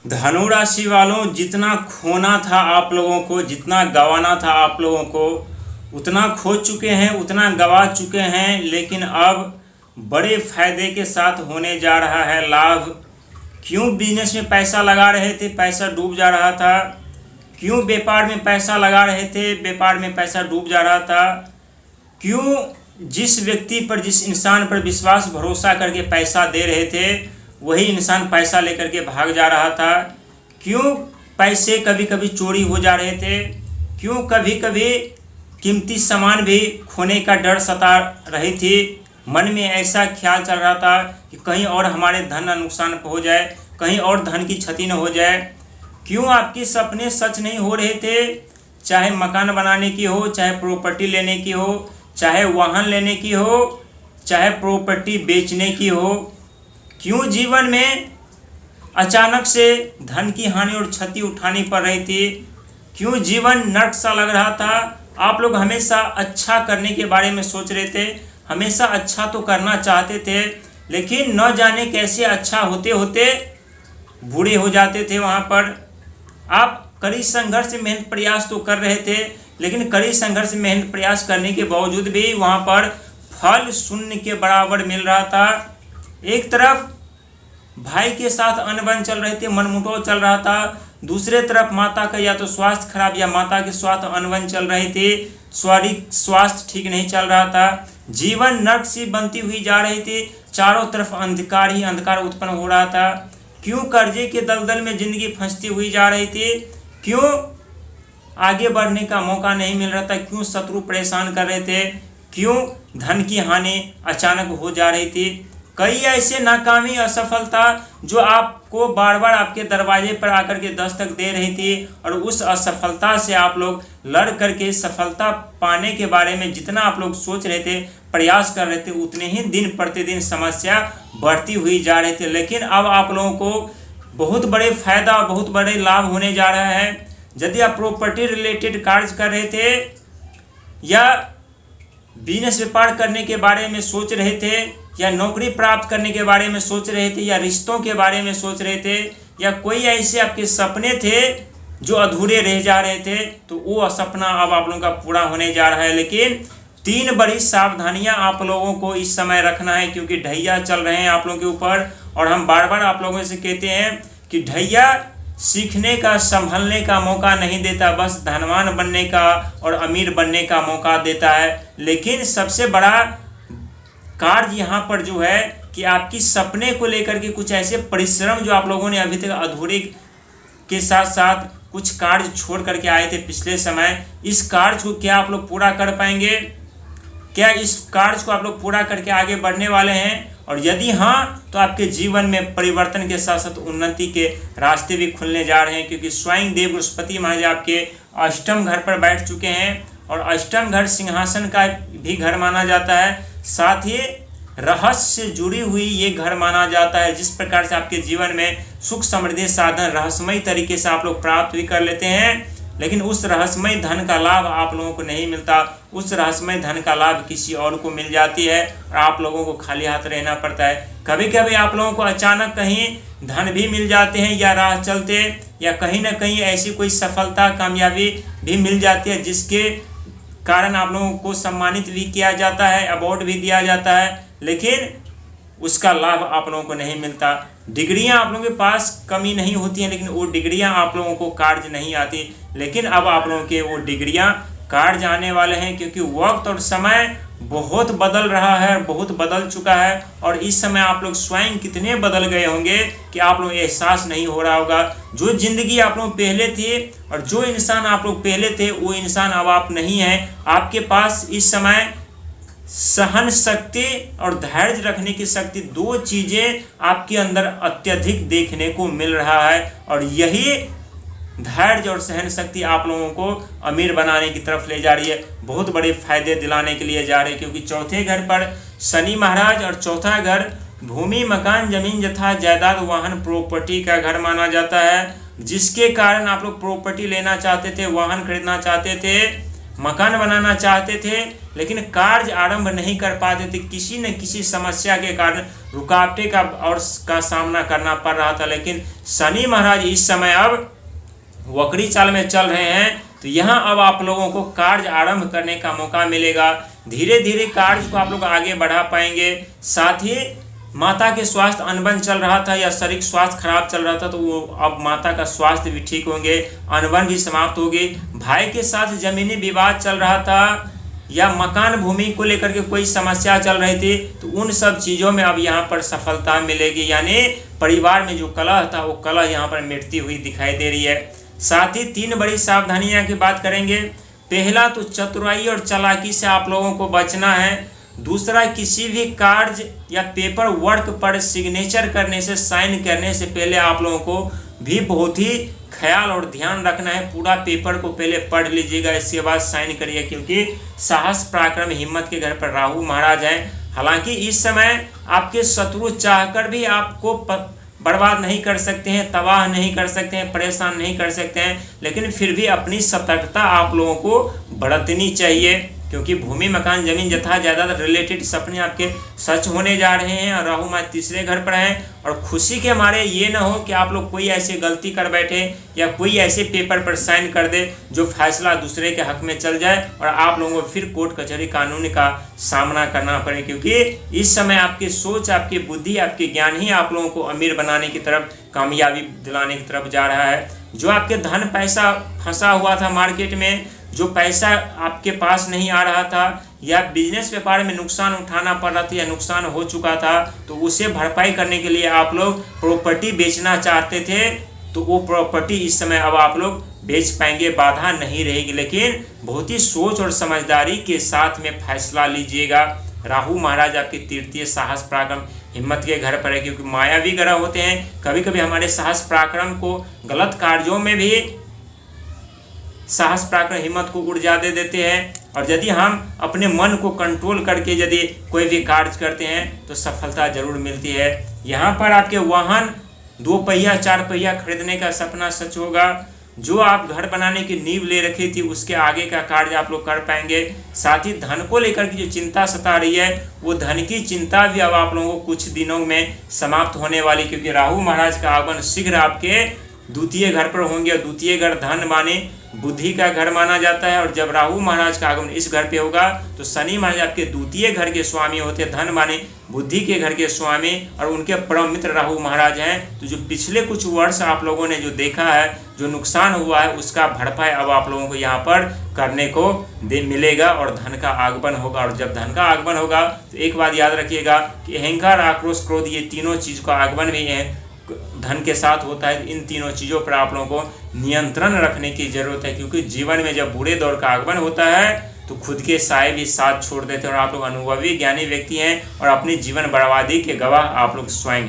धनु राशि वालों, जितना खोना था आप लोगों को, जितना गंवाना था आप लोगों को, उतना खो चुके हैं, उतना गंवा चुके हैं। लेकिन अब बड़े फायदे के साथ होने जा रहा है लाभ। क्यों बिजनेस में पैसा लगा रहे थे, पैसा डूब जा रहा था? क्यों व्यापार में पैसा लगा रहे थे, व्यापार में पैसा डूब जा रहा था? क्यों जिस व्यक्ति पर, जिस इंसान पर विश्वास भरोसा करके पैसा दे रहे थे, वही इंसान पैसा लेकर के भाग जा रहा था? क्यों पैसे कभी कभी चोरी हो जा रहे थे? क्यों कभी कभी कीमती सामान भी खोने का डर सता रही थी? मन में ऐसा ख्याल चल रहा था कि कहीं और हमारे धन न नुकसान हो जाए, कहीं और धन की क्षति न हो जाए। क्यों आपके सपने सच नहीं हो रहे थे? चाहे मकान बनाने की हो, चाहे प्रॉपर्टी लेने की हो, चाहे वाहन लेने की हो, चाहे प्रॉपर्टी बेचने की हो। क्यों जीवन में अचानक से धन की हानि और क्षति उठानी पड़ रही थी? क्यों जीवन नर्क सा लग रहा था? आप लोग हमेशा अच्छा करने के बारे में सोच रहे थे, हमेशा अच्छा तो करना चाहते थे, लेकिन न जाने कैसे अच्छा होते होते बुरे हो जाते थे। वहाँ पर आप कड़ी संघर्ष मेहनत प्रयास तो कर रहे थे, लेकिन कड़ी संघर्ष मेहनत प्रयास करने के बावजूद भी वहाँ पर फल शून्य के बराबर मिल रहा था। एक तरफ भाई के साथ अनबन चल रहे थे, मनमुटाव चल रहा था, दूसरे तरफ माता का या तो स्वास्थ्य खराब या माता के स्वास्थ्य अनबन चल रही थी, शारीरिक स्वास्थ्य ठीक नहीं चल रहा था, जीवन नर्क सी बनती हुई जा रही थी, चारों तरफ अंधकार ही अंधकार उत्पन्न हो रहा था। क्यों कर्जे के दलदल में जिंदगी फंसती हुई जा रही थी? क्यों आगे बढ़ने का मौका नहीं मिल रहा था? क्यों शत्रु परेशान कर रहे थे? क्यों धन की हानि अचानक हो जा रही थी? कई ऐसे नाकामी, असफलता जो आपको बार बार आपके दरवाजे पर आकर के दस्तक दे रही थी, और उस असफलता से आप लोग लड़ करके सफलता पाने के बारे में जितना आप लोग सोच रहे थे, प्रयास कर रहे थे, उतने ही दिन प्रतिदिन समस्या बढ़ती हुई जा रही थी। लेकिन अब आप लोगों को बहुत बड़े फायदा, बहुत बड़े लाभ होने जा रहा है। यदि आप प्रॉपर्टी रिलेटेड कार्य कर रहे थे, या बिजनेस व्यापार करने के बारे में सोच रहे थे, या नौकरी प्राप्त करने के बारे में सोच रहे थे, या रिश्तों के बारे में सोच रहे थे, या कोई ऐसे आपके सपने थे जो अधूरे रह जा रहे थे, तो वो सपना अब आप लोगों का पूरा होने जा रहा है। लेकिन 3 बड़ी सावधानियां आप लोगों को इस समय रखना है, क्योंकि ढैया चल रहे हैं आप लोगों के ऊपर। और हम बार बार आप लोगों से कहते हैं कि ढैया सीखने का, संभलने का मौका नहीं देता, बस धनवान बनने का और अमीर बनने का मौका देता है। लेकिन सबसे बड़ा कार्य यहाँ पर जो है कि आपकी सपने को लेकर के कुछ ऐसे परिश्रम जो आप लोगों ने अभी तक अधूरे के साथ साथ कुछ कार्य छोड़ करके आए थे पिछले समय, इस कार्य को क्या आप लोग पूरा कर पाएंगे? क्या इस कार्य को आप लोग पूरा करके आगे बढ़ने वाले हैं? और यदि हाँ, तो आपके जीवन में परिवर्तन के साथ साथ उन्नति के रास्ते भी खुलने जा रहे हैं, क्योंकि स्वयं देव बृहस्पति महाराज आपके अष्टम घर पर बैठ चुके हैं, और अष्टम घर सिंहासन का भी घर माना जाता है, साथ ही रहस्य से जुड़ी हुई ये घर माना जाता है। जिस प्रकार से आपके जीवन में सुख समृद्धि साधन रहस्यमय तरीके से आप लोग प्राप्त भी कर लेते हैं, लेकिन उस रहस्यमय धन का लाभ आप लोगों को नहीं मिलता, उस रहस्यमय धन का लाभ किसी और को मिल जाती है, और आप लोगों को खाली हाथ रहना पड़ता है। कभी कभी आप लोगों को अचानक कहीं धन भी मिल जाते हैं, या राह चलते, या कहीं ना कहीं ऐसी कोई सफलता, कामयाबी भी मिल जाती है, जिसके कारण आप लोगों को सम्मानित भी किया जाता है, अवार्ड भी दिया जाता है, लेकिन उसका लाभ आप लोगों को नहीं मिलता। डिग्रियां आप लोगों के पास कमी नहीं होती हैं, लेकिन वो डिग्रियां आप लोगों को कार्य नहीं आती। लेकिन अब आप लोगों के वो डिग्रियां कार्य आने वाले हैं, क्योंकि वक्त और समय बहुत बदल रहा है, बहुत बदल चुका है। और इस समय आप लोग स्वयं कितने बदल गए होंगे कि आप लोग एहसास नहीं हो रहा होगा। जो जिंदगी आप लोग पहले थे और जो इंसान आप लोग पहले थे, वो इंसान अब आप नहीं हैं। आपके पास इस समय सहन शक्ति और धैर्य रखने की शक्ति, 2 चीजें आपके अंदर अत्यधिक देखने को मिल रहा है, और यही धैर्य और सहन शक्ति आप लोगों को अमीर बनाने की तरफ ले जा रही है, बहुत बड़े फायदे दिलाने के लिए जा रहे हैं। क्योंकि चौथे घर पर शनि महाराज, और चौथा घर भूमि, मकान, जमीन तथा जायदाद, वाहन, प्रॉपर्टी का घर माना जाता है, जिसके कारण आप लोग प्रॉपर्टी लेना चाहते थे, वाहन खरीदना चाहते थे, मकान बनाना चाहते थे, लेकिन कार्य आरंभ नहीं कर पाते थे। किसी न किसी समस्या के कारण रुकावटें का सामना करना पड़ रहा था। लेकिन शनि महाराज इस समय अब वक्री चाल में चल रहे हैं, तो यहाँ अब आप लोगों को कार्य आरंभ करने का मौका मिलेगा। धीरे धीरे कार्य को आप लोग आगे बढ़ा पाएंगे। साथ ही माता के स्वास्थ्य अनबन चल रहा था या शारीरिक स्वास्थ्य खराब चल रहा था, तो वो अब माता का स्वास्थ्य भी ठीक होंगे, अनबन भी समाप्त होगी। भाई के साथ जमीनी विवाद चल रहा था या मकान भूमि को लेकर के कोई समस्या चल रही थी, तो उन सब चीज़ों में अब यहाँ पर सफलता मिलेगी। यानी परिवार में जो कलह था वो कलह यहाँ पर मिटती हुई दिखाई दे रही है। साथ ही 3 बड़ी सावधानियां की बात करेंगे। पहला तो चतुराई और चालाकी से आप लोगों को बचना है। दूसरा, किसी भी कार्य या पेपर वर्क पर सिग्नेचर करने से, साइन करने से पहले आप लोगों को भी बहुत ही ख्याल और ध्यान रखना है। पूरा पेपर को पहले पढ़ लीजिएगा, इसके बाद साइन करिए, क्योंकि साहस पराक्रम हिम्मत के घर पर राहु महाराज हैं। हालांकि इस समय आपके शत्रु चाहकर भी आपको बर्बाद नहीं कर सकते हैं, तबाह नहीं कर सकते हैं, परेशान नहीं कर सकते हैं, लेकिन फिर भी अपनी सतर्कता आप लोगों को बरतनी चाहिए, क्योंकि भूमि मकान जमीन जथा जायदाद रिलेटेड सपने आपके सच होने जा रहे हैं और राहु महाराज तीसरे घर पर हैं। और खुशी के मारे ये ना हो कि आप लोग कोई ऐसी गलती कर बैठे या कोई ऐसे पेपर पर साइन कर दे जो फैसला दूसरे के हक में चल जाए और आप लोगों को फिर कोर्ट कचहरी कानून का सामना करना पड़े, क्योंकि इस समय आपकी सोच, आपकी बुद्धि, आपके ज्ञान ही आप लोगों को अमीर बनाने की तरफ, कामयाबी दिलाने की तरफ जा रहा है। जो आपके धन पैसा फंसा हुआ था मार्केट में, जो पैसा आपके पास नहीं आ रहा था या बिजनेस व्यापार में नुकसान उठाना पड़ रहा था या नुकसान हो चुका था, तो उसे भरपाई करने के लिए आप लोग प्रॉपर्टी बेचना चाहते थे, तो वो प्रॉपर्टी इस समय अब आप लोग बेच पाएंगे, बाधा नहीं रहेगी। लेकिन बहुत ही सोच और समझदारी के साथ में फैसला लीजिएगा। राहु महाराज आपके तृतीय साहस पराक्रम हिम्मत के घर पर है, क्योंकि मायावी ग्रह होते हैं, कभी कभी हमारे साहस पराक्रम को गलत कार्यों में भी साहस पराक्रम हिम्मत को ऊर्जा दे देते हैं। और यदि हम अपने मन को कंट्रोल करके यदि कोई भी कार्य करते हैं तो सफलता जरूर मिलती है। यहाँ पर आपके वाहन 2 पहिया 4 पहिया खरीदने का सपना सच होगा। जो आप घर बनाने की नींव ले रखी थी उसके आगे का कार्य आप लोग कर पाएंगे। साथ ही धन को लेकर की जो चिंता सता रही है, वो धन की चिंता भी अब आप लोगों को कुछ दिनों में समाप्त होने वाली, क्योंकि राहु महाराज का आगमन शीघ्र आपके द्वितीय घर पर होंगे। और द्वितीय घर धन माने बुद्धि का घर माना जाता है, और जब राहु महाराज का आगमन इस घर पे होगा तो शनि महाराज आपके द्वितीय घर के स्वामी होते हैं, धन माने बुद्धि के घर के स्वामी, और उनके परम मित्र राहु महाराज हैं। तो जो पिछले कुछ वर्ष आप लोगों ने जो देखा है, जो नुकसान हुआ है, उसका भरपाई अब आप लोगों को यहाँ पर करने को मिलेगा और धन का आगमन होगा। और जब धन का आगमन होगा तो एक बात याद रखिएगा कि अहंकार, आक्रोश, क्रोध, ये तीनों चीज का आगमन भी है धन के साथ होता है। इन तीनों चीज़ों पर आप लोगों को नियंत्रण रखने की जरूरत है, क्योंकि जीवन में जब बुरे दौर का आगमन होता है तो खुद के साए भी साथ छोड़ देते हैं, और आप लोग अनुभवी ज्ञानी व्यक्ति हैं और अपनी जीवन बर्बादी के गवाह आप लोग स्वयं